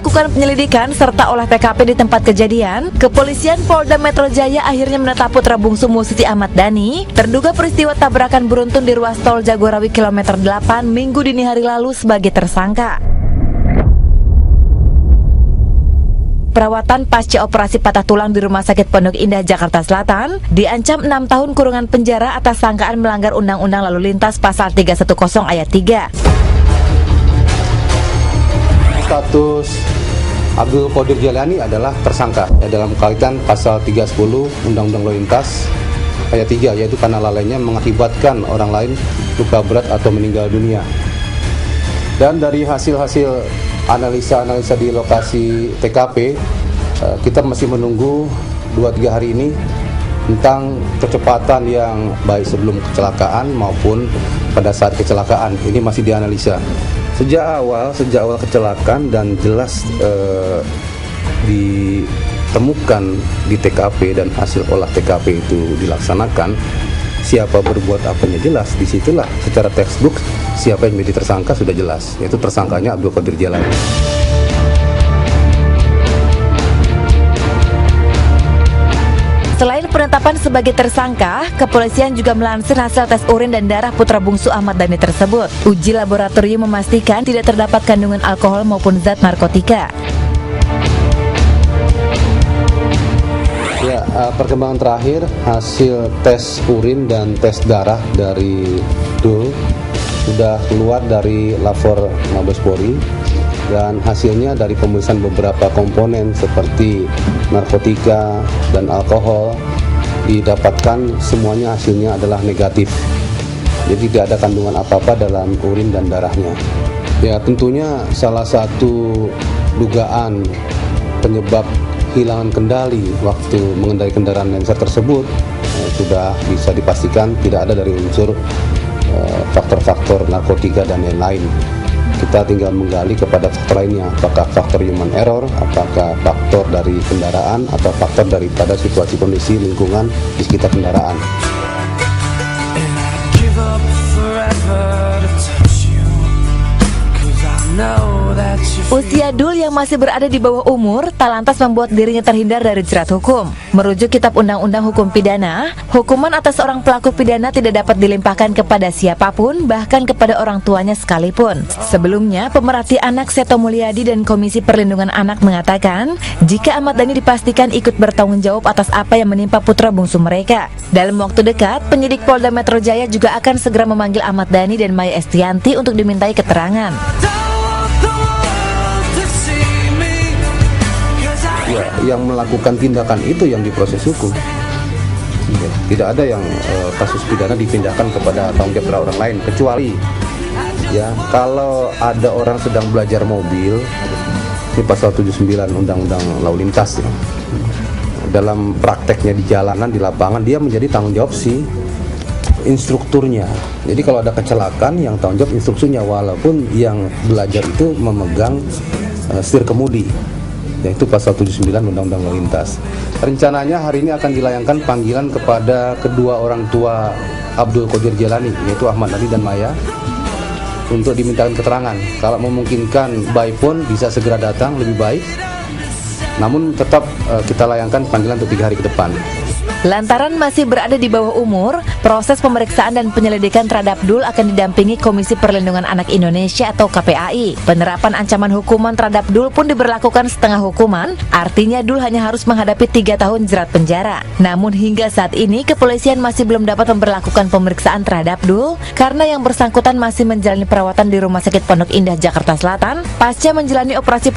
melakukan penyelidikan serta olah TKP di tempat kejadian, Kepolisian Polda Metro Jaya akhirnya menetap putra bungsu Siti Ahmad Dhani, terduga peristiwa tabrakan beruntun di ruas tol Jagorawi kilometer 8 Minggu dini hari lalu sebagai tersangka. Perawatan pasca operasi patah tulang di Rumah Sakit Pondok Indah, Jakarta Selatan, diancam 6 tahun kurungan penjara atas sangkaan melanggar Undang-Undang Lalu Lintas Pasal 310 Ayat 3. Status Abdul Qadir Jailani adalah tersangka dalam kaitan Pasal 310 Undang-Undang Lalu Lintas Ayat 3, yaitu karena lalainya mengakibatkan orang lain luka berat atau meninggal dunia. Dan dari hasil-hasil analisa di lokasi TKP, kita masih menunggu 2-3 hari ini tentang kecepatan yang baik sebelum kecelakaan maupun pada saat kecelakaan. Ini masih dianalisa. Sejak awal kecelakaan dan jelas ditemukan di TKP dan hasil olah TKP itu dilaksanakan, siapa berbuat apanya jelas. Disitulah secara textbook siapa yang menjadi tersangka sudah jelas, yaitu tersangkanya Abdul Qadir Jailani. Selain penetapan sebagai tersangka, kepolisian juga melansir hasil tes urin dan darah putra bungsu Ahmad Dhani tersebut. Uji laboratorium memastikan tidak terdapat kandungan alkohol maupun zat narkotika. Ya, perkembangan terakhir hasil tes urin dan tes darah dari Dul sudah keluar dari Lapor Mabes Polri, dan hasilnya dari pemeriksaan beberapa komponen seperti narkotika dan alkohol didapatkan semuanya hasilnya adalah negatif. Jadi tidak ada kandungan apa-apa dalam urin dan darahnya. Ya, tentunya salah satu dugaan penyebab kehilangan kendali waktu mengendarai kendaraan Lancer tersebut sudah bisa dipastikan tidak ada dari unsur faktor-faktor narkotika dan lain-lain. Kita tinggal menggali kepada faktor lainnya, apakah faktor human error, apakah faktor dari kendaraan, atau faktor daripada situasi kondisi lingkungan di sekitar kendaraan. Usia Dul yang masih berada di bawah umur tak lantas membuat dirinya terhindar dari jerat hukum. Merujuk Kitab Undang-Undang Hukum Pidana, hukuman atas seorang pelaku pidana tidak dapat dilimpahkan kepada siapapun, bahkan kepada orang tuanya sekalipun. Sebelumnya, pemerhati anak Seto Mulyadi dan Komisi Perlindungan Anak mengatakan, jika Ahmad Dhani dipastikan ikut bertanggung jawab atas apa yang menimpa putra bungsu mereka. Dalam waktu dekat, penyidik Polda Metro Jaya juga akan segera memanggil Ahmad Dhani dan Maya Estianti untuk dimintai keterangan. Ya, yang melakukan tindakan itu yang diproses hukum. Ya, tidak ada yang kasus pidana dipindahkan kepada tanggung jawab orang lain, kecuali ya kalau ada orang sedang belajar mobil, ini pasal 79 Undang-Undang Lalu Lintas ya. Dalam prakteknya di jalanan, di lapangan, dia menjadi tanggung jawab si instrukturnya. Jadi kalau ada kecelakaan, yang tanggung jawab instrukturnya, walaupun yang belajar itu memegang setir kemudi, yaitu pasal 79 Undang-Undang Lalu Lintas. Rencananya hari ini akan dilayangkan panggilan kepada kedua orang tua Abdul Qadir Jailani, yaitu Ahmad Dhani dan Maya, untuk dimintakan keterangan. Kalau memungkinkan by phone bisa segera datang, lebih baik. Namun tetap kita layangkan panggilan untuk 3 hari ke depan. Lantaran masih berada di bawah umur, proses pemeriksaan dan penyelidikan terhadap Dul akan didampingi Komisi Perlindungan Anak Indonesia atau KPAI. Penerapan ancaman hukuman terhadap Dul pun diberlakukan setengah hukuman, artinya Dul hanya harus menghadapi 3 tahun jerat penjara. Namun hingga saat ini, kepolisian masih belum dapat memberlakukan pemeriksaan terhadap Dul karena yang bersangkutan masih menjalani perawatan di Rumah Sakit Pondok Indah, Jakarta Selatan pasca menjalani operasi